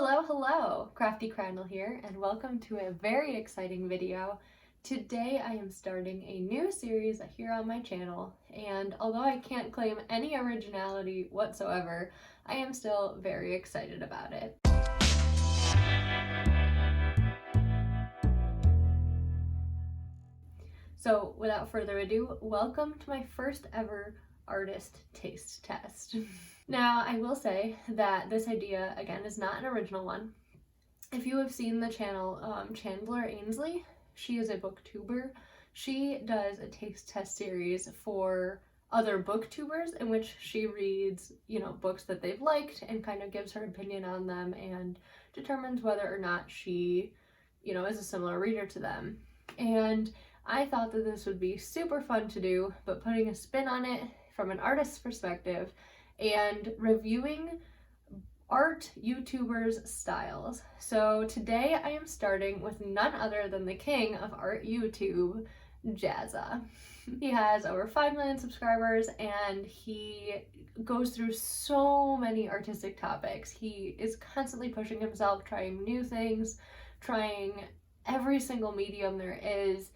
Hello, hello! Crafty Crandall here, and welcome to a very exciting video. Today I am starting a new series here on my channel, and although I can't claim any originality whatsoever, I am still very excited about it. So without further ado, welcome to my first ever artist taste test. Now, I will say that this idea, again, is not an original one. If you have seen the channel Chandler Ainsley, she is a booktuber. She does a taste test series for other booktubers in which she reads, books that they've liked and kind of gives her opinion on them and determines whether or not she, is a similar reader to them. And I thought that this would be super fun to do, but putting a spin on it from an artist's perspective and reviewing art YouTubers' styles. So today I am starting with none other than the king of art YouTube, Jazza. He has over 5 million subscribers and he goes through so many artistic topics. He is constantly pushing himself, trying new things, trying every single medium there is,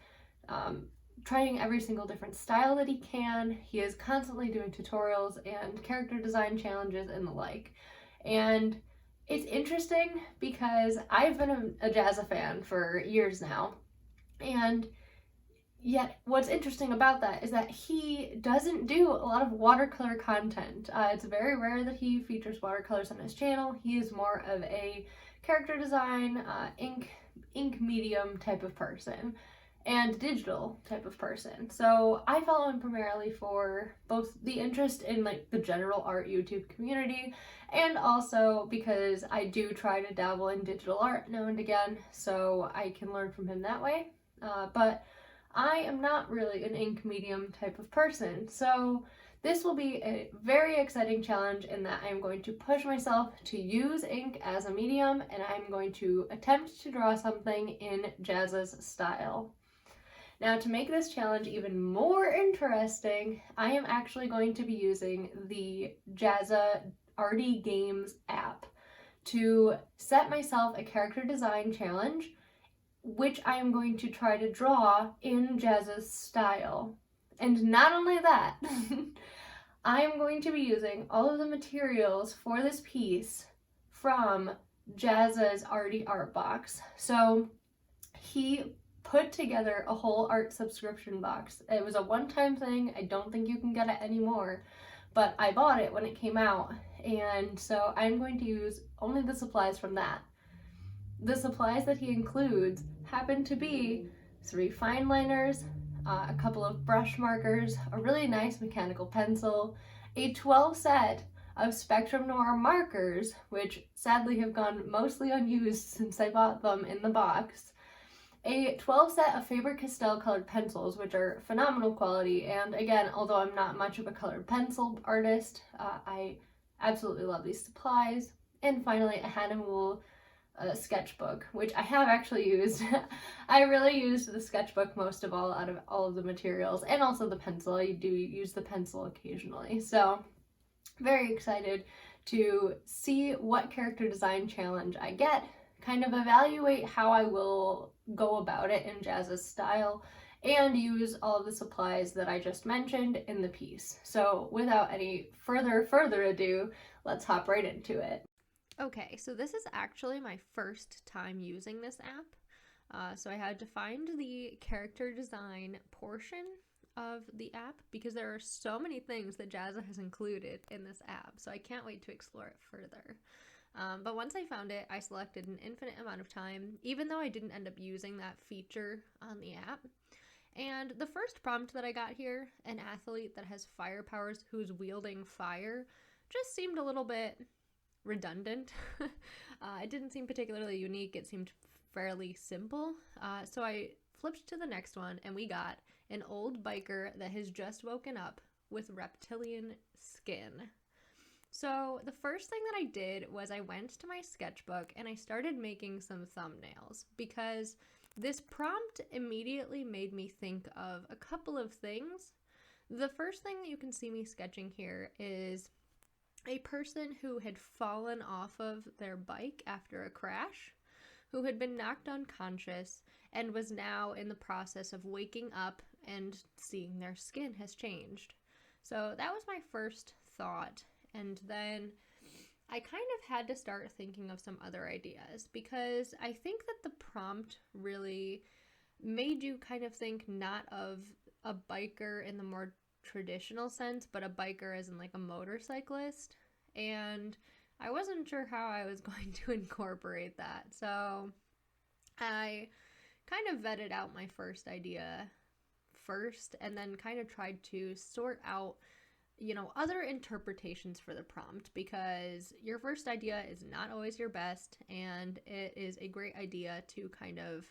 trying every single different style that he can. He is constantly doing tutorials and character design challenges and the like. And it's interesting because I've been a Jazza fan for years now, and yet what's interesting about that is that he doesn't do a lot of watercolor content. It's very rare that he features watercolors on his channel. He is more of a character design, ink medium type of person and digital type of person. So I follow him primarily for both the interest in the general art YouTube community and also because I do try to dabble in digital art now and again, so I can learn from him that way. But I am not really an ink medium type of person, so this will be a very exciting challenge in that I am going to push myself to use ink as a medium, and I'm going to attempt to draw something in Jazza's style. Now, to make this challenge even more interesting, I am actually going to be using the Jazza Arty Games app to set myself a character design challenge, which I am going to try to draw in Jazza's style. And not only that, I am going to be using all of the materials for this piece from Jazza's Arty Art Box. So he put together a whole art subscription box. It was a one-time thing. I don't think you can get it anymore, but I bought it when it came out, and so I'm going to use only the supplies from that. The supplies that he includes happen to be 3 Fineliners, a couple of brush markers, a really nice mechanical pencil, a 12 set of Spectrum Noir markers, which sadly have gone mostly unused since I bought them in the box, a 12 set of Faber-Castell colored pencils, which are phenomenal quality, and again, although I'm not much of a colored pencil artist, I absolutely love these supplies. And finally, a Hahnemuhle sketchbook, which I have actually used. I really used the sketchbook most of all out of all of the materials, and also the pencil. I do use the pencil occasionally, so very excited to see what character design challenge I get, kind of evaluate how I will go about it in Jazza's style, and use all of the supplies that I just mentioned in the piece. So without any further ado, let's hop right into it. Okay, so this is actually my first time using this app. So I had to find the character design portion of the app because there are so many things that Jazza has included in this app, so I can't wait to explore it further. But once I found it, I selected an infinite amount of time, even though I didn't end up using that feature on the app. And the first prompt that I got here, an athlete that has fire powers who's wielding fire, just seemed a little bit redundant. It didn't seem particularly unique. It seemed fairly simple. So I flipped to the next one, and we got an old biker that has just woken up with reptilian skin. So the first thing that I did was I went to my sketchbook and I started making some thumbnails because this prompt immediately made me think of a couple of things. The first thing that you can see me sketching here is a person who had fallen off of their bike after a crash, who had been knocked unconscious and was now in the process of waking up and seeing their skin has changed. So that was my first thought, and then I kind of had to start thinking of some other ideas, because I think that the prompt really made you kind of think not of a biker in the more traditional sense, but a biker as in like a motorcyclist, and I wasn't sure how I was going to incorporate that. So I kind of vetted out my first idea first, and then kind of tried to sort out, you know, other interpretations for the prompt, because your first idea is not always your best, and it is a great idea to kind of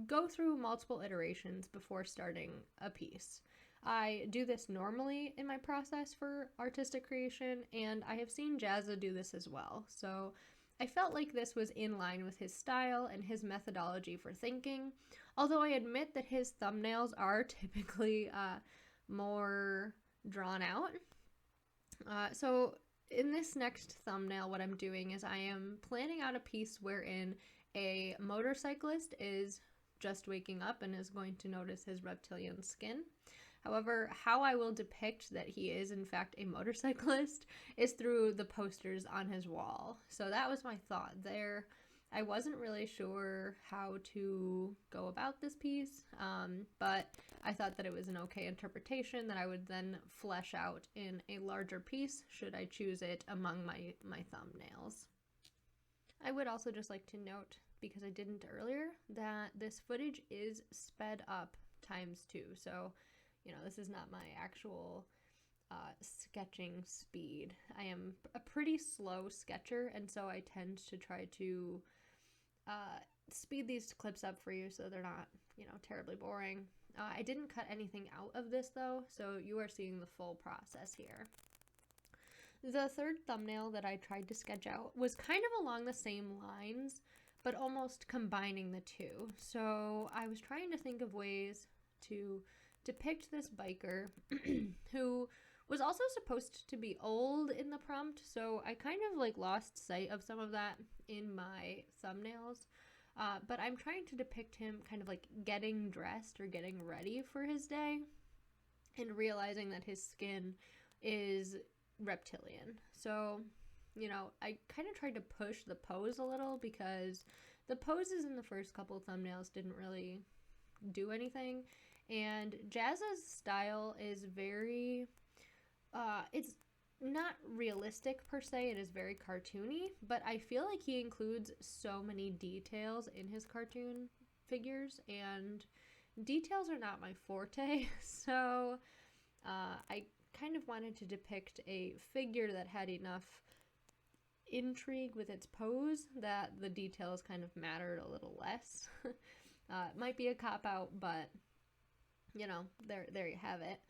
go through multiple iterations before starting a piece. I do this normally in my process for artistic creation, and I have seen Jazza do this as well. So I felt like this was in line with his style and his methodology for thinking, although I admit that his thumbnails are typically more drawn out. So in this next thumbnail, what I'm doing is I am planning out a piece wherein a motorcyclist is just waking up and is going to notice his reptilian skin. However, how I will depict that he is in fact a motorcyclist is through the posters on his wall. So that was my thought there. I wasn't really sure how to go about this piece, but I thought that it was an okay interpretation that I would then flesh out in a larger piece should I choose it among my thumbnails. I would also just like to note, because I didn't earlier, that this footage is sped up ×2. So, you know, this is not my actual sketching speed. I am a pretty slow sketcher, and so I tend to try to speed these clips up for you so they're not, you know, terribly boring. I didn't cut anything out of this though, so you are seeing the full process here. The third thumbnail that I tried to sketch out was kind of along the same lines, but almost combining the two. So I was trying to think of ways to depict this biker who was also supposed to be old in the prompt, so I kind of like lost sight of some of that in my thumbnails. But I'm trying to depict him kind of like getting dressed or getting ready for his day and realizing that his skin is reptilian. So, you know, I kind of tried to push the pose a little, because the poses in the first couple of thumbnails didn't really do anything, and Jazza's style is very it's not realistic per se, it is very cartoony, but I feel like he includes so many details in his cartoon figures, and details are not my forte. So I kind of wanted to depict a figure that had enough intrigue with its pose that the details kind of mattered a little less. It might be a cop-out, but you know, there you have it.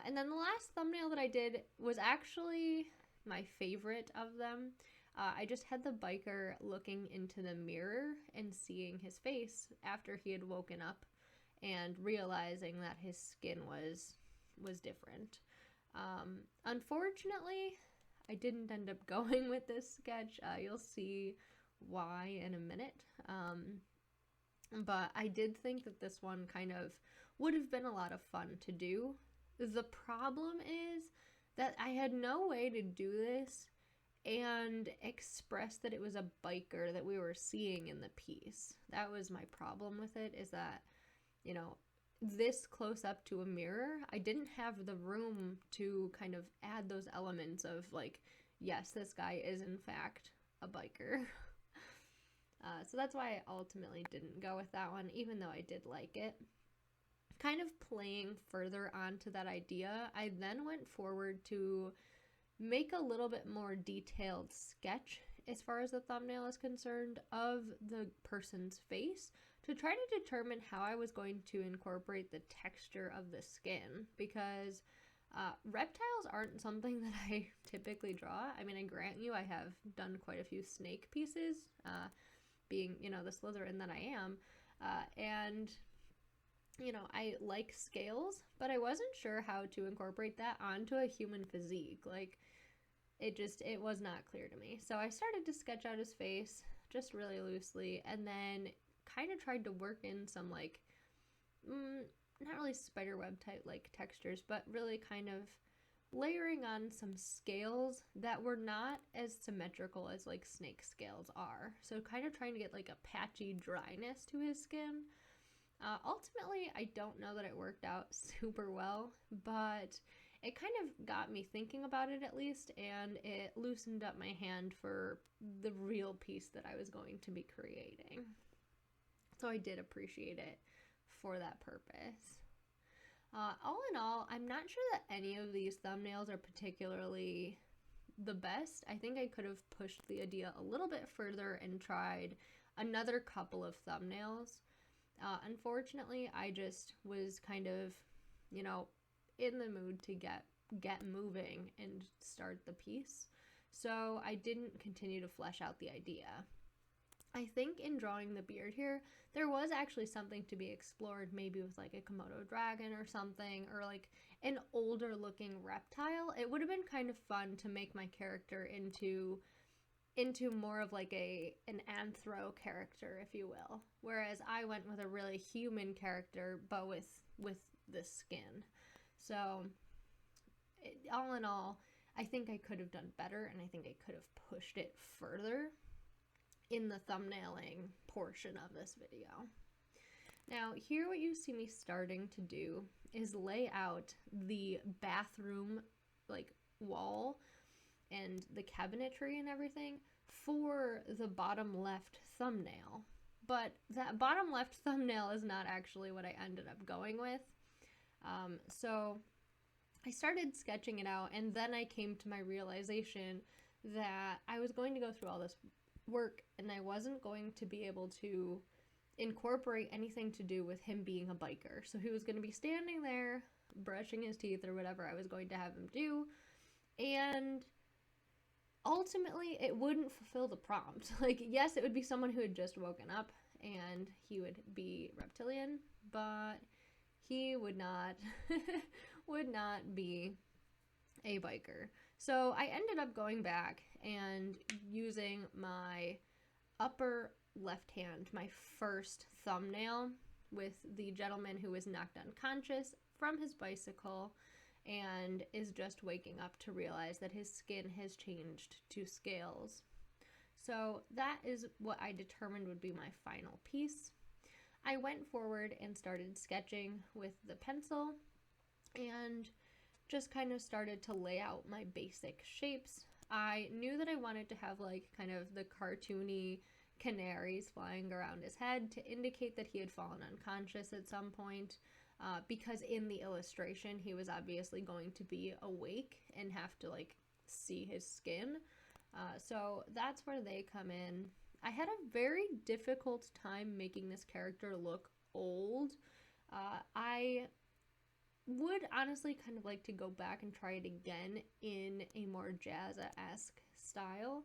And then the last thumbnail that I did was actually my favorite of them. I just had the biker looking into the mirror and seeing his face after he had woken up and realizing that his skin was different. Unfortunately, I didn't end up going with this sketch. You'll see why in a minute. But I did think that this one kind of would have been a lot of fun to do. The problem is that I had no way to do this and express that it was a biker that we were seeing in the piece. That was my problem with it, is that, you know, this close up to a mirror, I didn't have the room to kind of add those elements of like, yes, this guy is in fact a biker. So that's why I ultimately didn't go with that one, even though I did like it. Kind of playing further onto that idea, I then went forward to make a little bit more detailed sketch as far as the thumbnail is concerned of the person's face, to try to determine how I was going to incorporate the texture of the skin, because reptiles aren't something that I typically draw. I mean, I grant you, I have done quite a few snake pieces, being, you know, the Slytherin that I am, and, you know, I like scales, but I wasn't sure how to incorporate that onto a human physique. Like, it was not clear to me. So I started to sketch out his face just really loosely, and then kind of tried to work in some like, not really spiderweb type like textures, but really kind of layering on some scales that were not as symmetrical as like snake scales are. So kind of trying to get like a patchy dryness to his skin. Ultimately, I don't know that it worked out super well, but it kind of got me thinking about it at least, and it loosened up my hand for the real piece that I was going to be creating. So I did appreciate it for that purpose. All in all, I'm not sure that any of these thumbnails are particularly the best. I think I could have pushed the idea a little bit further and tried another couple of thumbnails. Unfortunately, I just was kind of, you know, in the mood to get moving and start the piece. So I didn't continue to flesh out the idea. I think in drawing the beard here, there was actually something to be explored, maybe with like a Komodo dragon or something, or like an older looking reptile. It would have been kind of fun to make my character into more of like an anthro character, if you will. Whereas I went with a really human character, but with the skin. So all in all, I think I could have done better, and I think I could have pushed it further in the thumbnailing portion of this video. Now, here what you see me starting to do is lay out the bathroom like wall and the cabinetry and everything for the bottom left thumbnail. But that bottom left thumbnail is not actually what I ended up going with. So I started sketching it out, and then I came to my realization that I was going to go through all this work and I wasn't going to be able to incorporate anything to do with him being a biker. So he was going to be standing there brushing his teeth or whatever I was going to have him do, and ultimately it wouldn't fulfill the prompt. Like, yes, it would be someone who had just woken up and he would be reptilian, but he would not be a biker. So I ended up going back and using my upper left hand, my first thumbnail, with the gentleman who was knocked unconscious from his bicycle and is just waking up to realize that his skin has changed to scales. So that is what I determined would be my final piece. I went forward and started sketching with the pencil and just kind of started to lay out my basic shapes. I knew that I wanted to have like kind of the cartoony canaries flying around his head to indicate that he had fallen unconscious at some point, because in the illustration he was obviously going to be awake and have to like see his skin. So that's where they come in. I had a very difficult time making this character look old. I would honestly kind of like to go back and try it again in a more Jazza-esque style.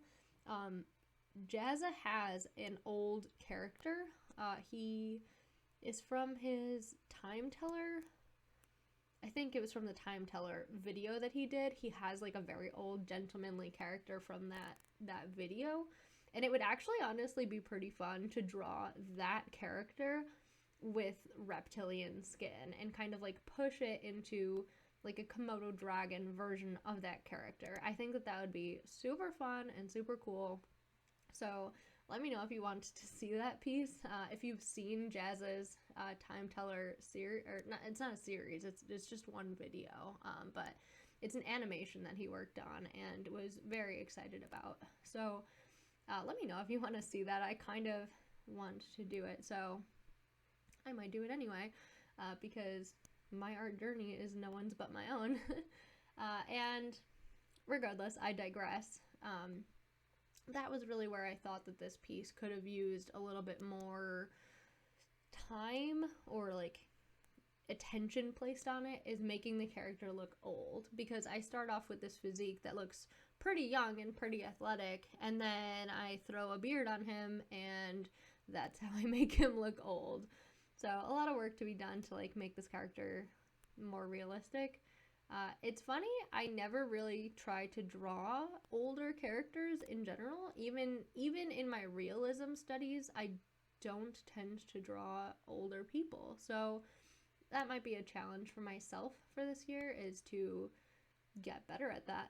Jazza has an old character. He is from his Time Teller. I think it was from the Time Teller video that he did. He has like a very old gentlemanly character from that video. And it would actually honestly be pretty fun to draw that character with reptilian skin and kind of like push it into like a Komodo dragon version of that character. I think that would be super fun and super cool. So let me know if you want to see that piece. If you've seen Jazza's Time Teller series, or not, it's not a series, it's just one video, but it's an animation that he worked on and was very excited about. So let me know if you want to see that. I kind of want to do it, so I might do it anyway, because my art journey is no one's but my own. And regardless, I digress. That was really where I thought that this piece could have used a little bit more time or like attention placed on it, is making the character look old, because I start off with this physique that looks pretty young and pretty athletic, and then I throw a beard on him and that's how I make him look old. So a lot of work to be done to like make this character more realistic. It's funny, I never really try to draw older characters in general. Even in my realism studies, I don't tend to draw older people. So that might be a challenge for myself for this year, is to get better at that.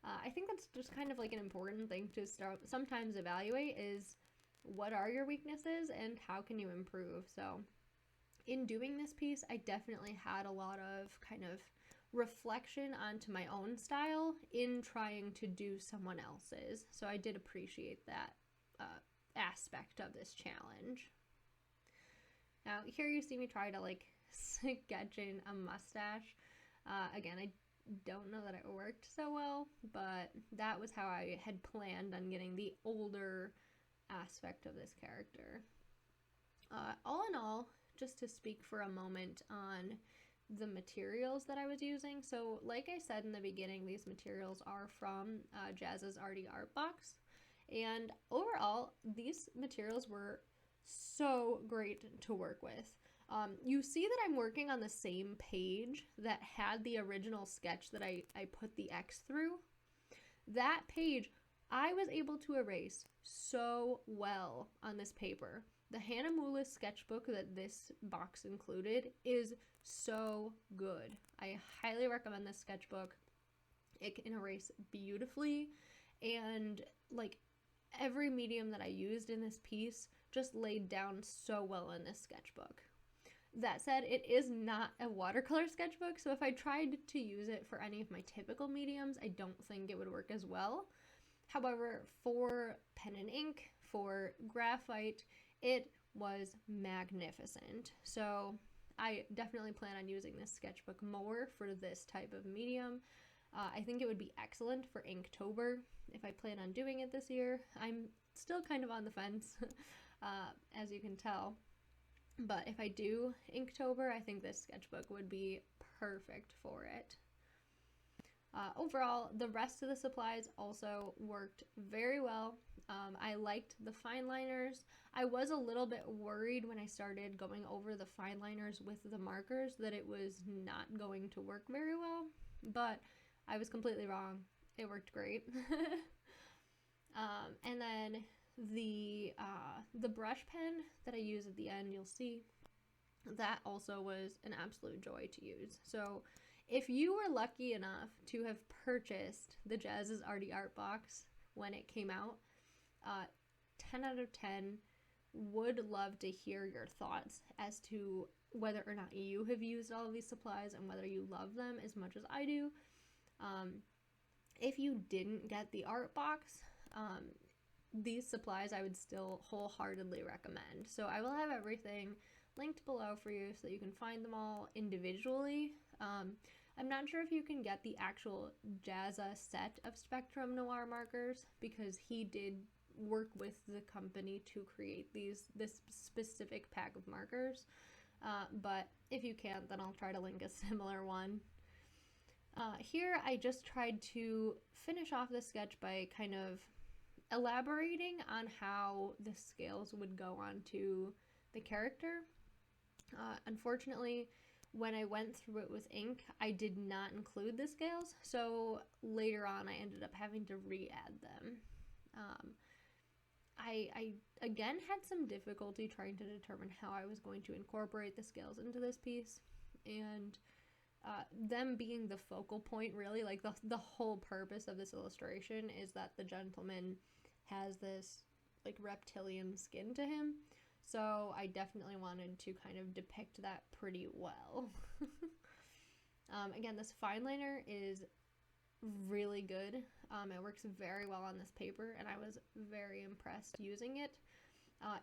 I think that's just kind of like an important thing to start sometimes evaluate, is what are your weaknesses and how can you improve. So in doing this piece, I definitely had a lot of kind of reflection onto my own style in trying to do someone else's. So I did appreciate that aspect of this challenge. Now here you see me try to like sketch in a mustache. Again, I don't know that it worked so well, but that was how I had planned on getting the older aspect of this character. All in all, just to speak for a moment on the materials that I was using. So like I said in the beginning, these materials are from Jazza's Arty Art Box. And overall, these materials were so great to work with. You see that I'm working on the same page that had the original sketch that I put the X through. That page I was able to erase so well on this paper. The Hahnemuhle sketchbook that this box included is so good. I highly recommend this sketchbook. It can erase beautifully, and like every medium that I used in this piece just laid down so well in this sketchbook. That said, it is not a watercolor sketchbook, so if I tried to use it for any of my typical mediums, I don't think it would work as well. However, for pen and ink, for graphite, it was magnificent. So I definitely plan on using this sketchbook more for this type of medium. I think it would be excellent for Inktober if I plan on doing it this year. I'm still kind of on the fence, as you can tell. But if I do Inktober, I think this sketchbook would be perfect for it. Overall, the rest of the supplies also worked very well. I liked the Fineliners. I was a little bit worried when I started going over the Fineliners with the markers that it was not going to work very well, but I was completely wrong. It worked great. And then the brush pen that I use at the end, you'll see, that also was an absolute joy to use. So if you were lucky enough to have purchased the Jazza's Arty Art Box when it came out, 10 out of 10, would love to hear your thoughts as to whether or not you have used all of these supplies and whether you love them as much as I do. If you didn't get the art box, these supplies I would still wholeheartedly recommend. So I will have everything linked below for you so that you can find them all individually. I'm not sure if you can get the actual Jazza set of Spectrum Noir markers, because he did work with the company to create this specific pack of markers. But if you can't, then I'll try to link a similar one. Here I just tried to finish off the sketch by kind of elaborating on how the scales would go onto the character. Unfortunately, when I went through it with ink, I did not include the scales, so later on I ended up having to re-add them. I again had some difficulty trying to determine how I was going to incorporate the scales into this piece, and them being the focal point, really, like the whole purpose of this illustration is that the gentleman has this like reptilian skin to him, so I definitely wanted to kind of depict that pretty well. Again, this fineliner is really good. It works very well on this paper, and I was very impressed using it.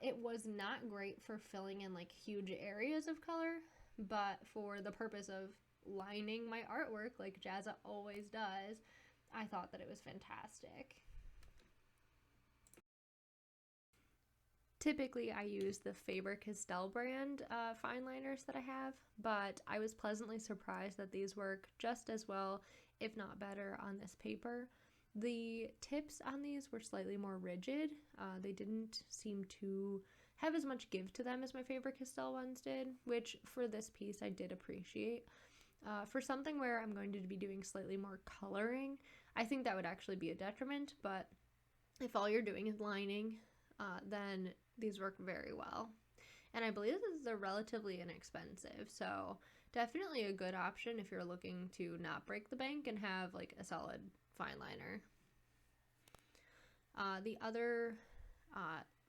It was not great for filling in like huge areas of color, but for the purpose of lining my artwork like Jazza always does, I thought that it was fantastic. Typically I use the Faber-Castell brand fine liners that I have, but I was pleasantly surprised that these work just as well, if not better, on this paper. The tips on these were slightly more rigid. They didn't seem to have as much give to them as my Faber-Castell ones did, which for this piece I did appreciate. For something where I'm going to be doing slightly more coloring, I think that would actually be a detriment, but if all you're doing is lining, then these work very well. And I believe they're relatively inexpensive, so definitely a good option if you're looking to not break the bank and have like a solid fine liner. The other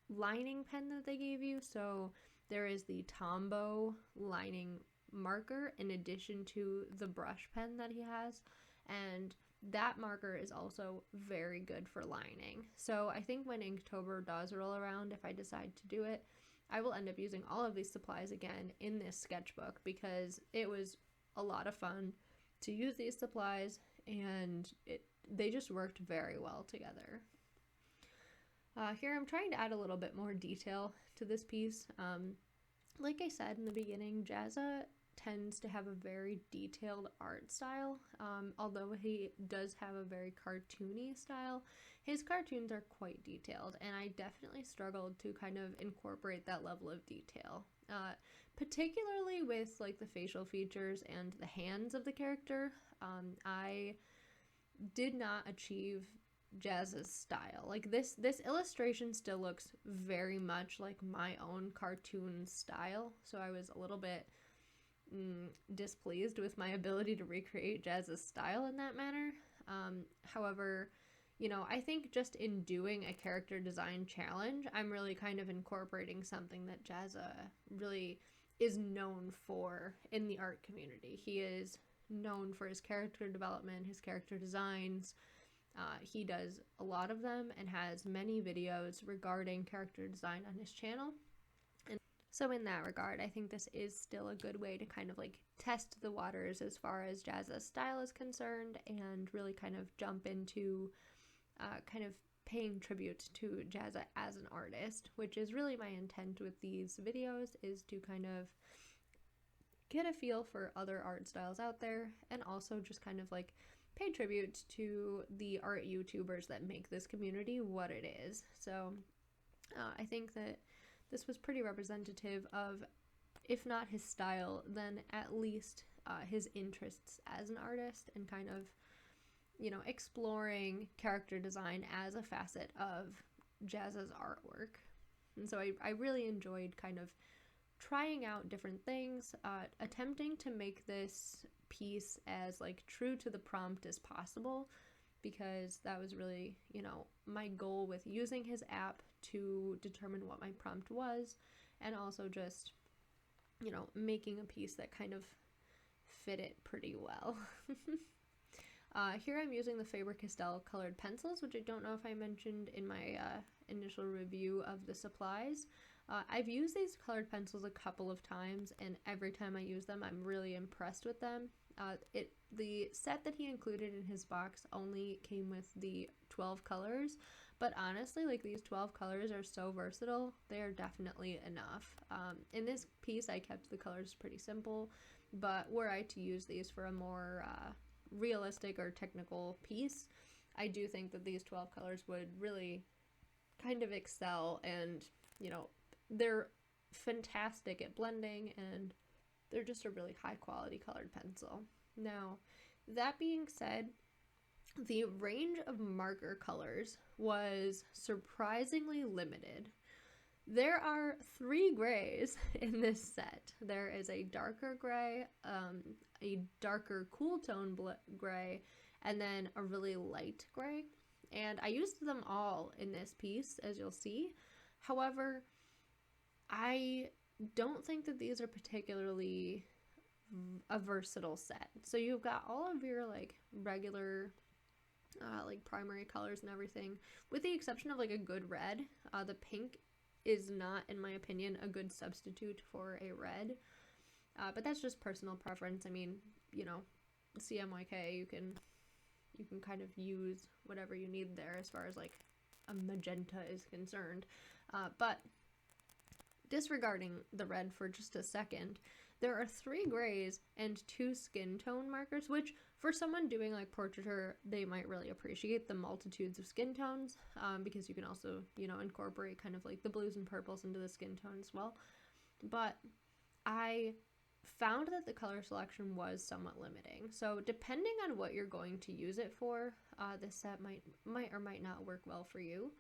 lining pen that they gave you, so there is the Tombow lining marker in addition to the brush pen that he has, and that marker is also very good for lining. So I think when Inktober does roll around, if I decide to do it, I will end up using all of these supplies again in this sketchbook because it was a lot of fun to use these supplies, and they just worked very well together. Here I'm trying to add a little bit more detail to this piece. Like I said in the beginning, Jazza tends to have a very detailed art style. Although he does have a very cartoony style, his cartoons are quite detailed, and I definitely struggled to kind of incorporate that level of detail. Particularly with like the facial features and the hands of the character. I did not achieve Jazza's style. Like this illustration still looks very much like my own cartoon style, so I was a little bit displeased with my ability to recreate Jazza's style in that manner. However, you know, I think just in doing a character design challenge, I'm really kind of incorporating something that Jazza really is known for in the art community. He is known for his character development, his character designs. He does a lot of them and has many videos regarding character design on his channel. And so in that regard, I think this is still a good way to kind of like test the waters as far as Jazza's style is concerned and really kind of jump into kind of paying tribute to Jazza as an artist, which is really my intent with these videos, is to kind of get a feel for other art styles out there and also just kind of like pay tribute to the art YouTubers that make this community what it is. So I think that this was pretty representative of, if not his style, then at least his interests as an artist and kind of, you know, exploring character design as a facet of Jazza's artwork. And so I really enjoyed kind of trying out different things, attempting to make this piece as like true to the prompt as possible, because that was really, you know, my goal with using his app to determine what my prompt was, and also just, you know, making a piece that kind of fit it pretty well. Here I'm using the Faber-Castell colored pencils, which I don't know if I mentioned in my initial review of the supplies. I've used these colored pencils a couple of times, and every time I use them, I'm really impressed with them. The set that he included in his box only came with the 12 colors, but honestly, like, these 12 colors are so versatile, they are definitely enough. In this piece, I kept the colors pretty simple, but were I to use these for a more realistic or technical piece, I do think that these 12 colors would really kind of excel, and, you know, they're fantastic at blending, and they're just a really high quality colored pencil. Now, that being said, the range of marker colors was surprisingly limited. There are 3 grays in this set. There is a darker gray, a darker cool tone gray, and then a really light gray. And I used them all in this piece, as you'll see. However, I don't think that these are particularly a versatile set. So you've got all of your like regular like primary colors and everything, with the exception of like a good red. The pink is not, in my opinion, a good substitute for a red, but that's just personal preference. I mean, you know, CMYK, you can kind of use whatever you need there as far as like a magenta is concerned, but disregarding the red for just a second, there are 3 grays and 2 skin tone markers, which for someone doing like portraiture, they might really appreciate the multitudes of skin tones, because you can also, you know, incorporate kind of like the blues and purples into the skin tone as well. But I found that the color selection was somewhat limiting. So depending on what you're going to use it for, this set might or might not work well for you.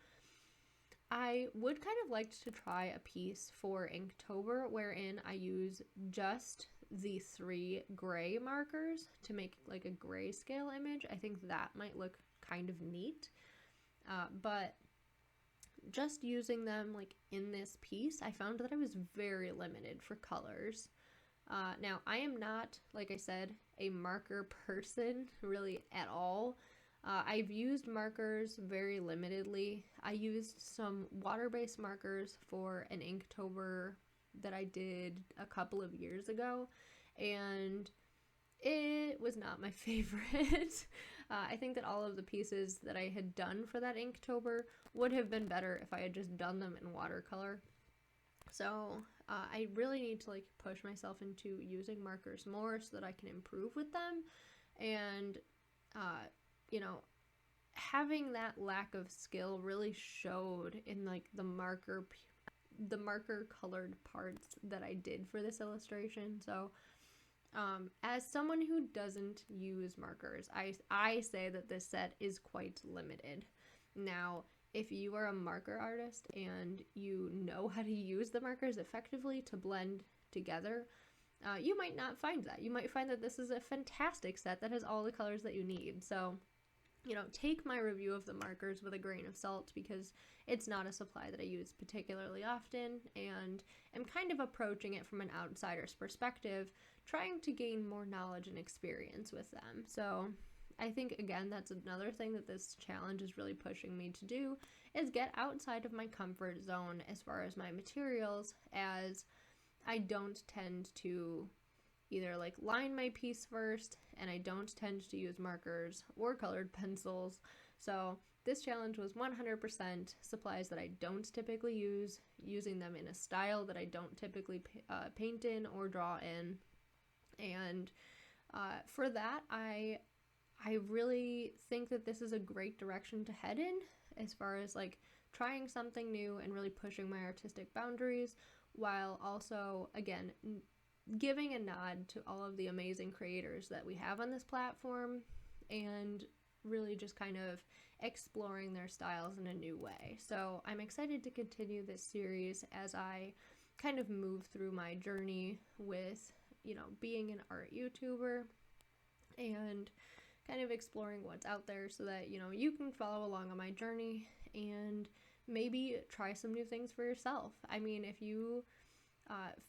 I would kind of like to try a piece for Inktober wherein I use just the 3 gray markers to make like a grayscale image. I think that might look kind of neat, but just using them like in this piece, I found that I was very limited for colors. Now, I am not, like I said, a marker person really at all. I've used markers very limitedly. I used some water-based markers for an Inktober that I did a couple of years ago, and it was not my favorite. I think that all of the pieces that I had done for that Inktober would have been better if I had just done them in watercolor. So I really need to like push myself into using markers more so that I can improve with them. And you know, having that lack of skill really showed in like the marker colored parts that I did for this illustration. So as someone who doesn't use markers, I say that this set is quite limited. Now, if you are a marker artist and you know how to use the markers effectively to blend together, you might not find that. You might find that this is a fantastic set that has all the colors that you need. So, you know, take my review of the markers with a grain of salt because it's not a supply that I use particularly often, and I'm kind of approaching it from an outsider's perspective, trying to gain more knowledge and experience with them. So I think, again, that's another thing that this challenge is really pushing me to do, is get outside of my comfort zone as far as my materials, as I don't tend to either like line my piece first, and I don't tend to use markers or colored pencils. So this challenge was 100% supplies that I don't typically use, using them in a style that I don't typically paint in or draw in. And for that, I really think that this is a great direction to head in as far as like trying something new and really pushing my artistic boundaries, while also, again, giving a nod to all of the amazing creators that we have on this platform and really just kind of exploring their styles in a new way. So I'm excited to continue this series as I kind of move through my journey with, you know, being an art YouTuber and kind of exploring what's out there so that, you know, you can follow along on my journey and maybe try some new things for yourself. I mean, if you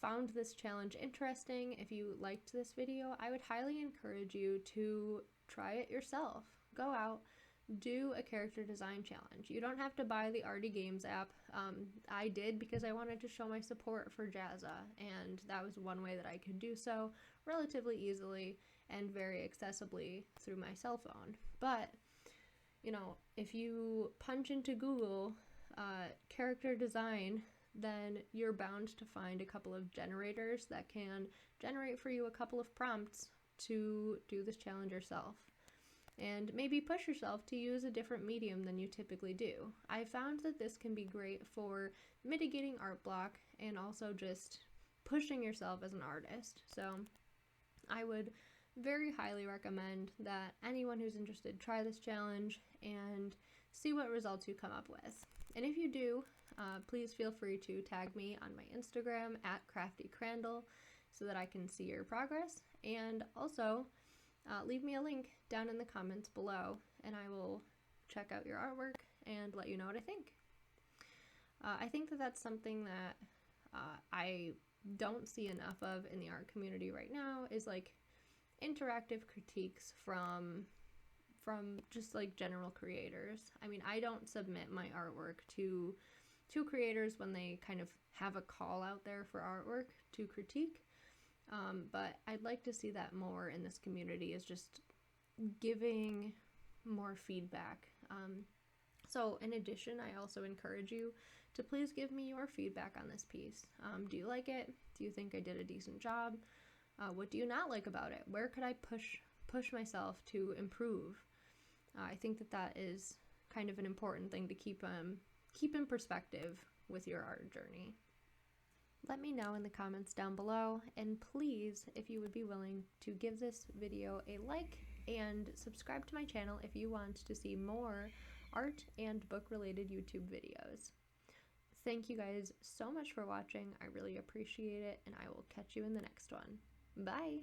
found this challenge interesting, if you liked this video, I would highly encourage you to try it yourself. Go out, do a character design challenge. You don't have to buy the Arty Games app. I did because I wanted to show my support for Jazza, and that was one way that I could do so relatively easily and very accessibly through my cell phone. But, you know, if you punch into Google character design, then you're bound to find a couple of generators that can generate for you a couple of prompts to do this challenge yourself. And maybe push yourself to use a different medium than you typically do. I found that this can be great for mitigating art block and also just pushing yourself as an artist. So I would very highly recommend that anyone who's interested try this challenge and see what results you come up with. And if you do, please feel free to tag me on my Instagram at Crafty Crandall so that I can see your progress, and also leave me a link down in the comments below and I will check out your artwork and let you know what I think. I think that that's something that I don't see enough of in the art community right now, is like interactive critiques from just like general creators. I mean, I don't submit my artwork to creators when they kind of have a call out there for artwork to critique, but I'd like to see that more in this community, is just giving more feedback. So in addition, I also encourage you to please give me your feedback on this piece. Do you like it? Do you think I did a decent job? What do you not like about it? Where could I push myself to improve? I think that that is kind of an important thing to keep in perspective with your art journey. Let me know in the comments down below, and please, if you would be willing to give this video a like and subscribe to my channel if you want to see more art and book related YouTube videos. Thank you guys so much for watching. I really appreciate it, and I will catch you in the next one. Bye!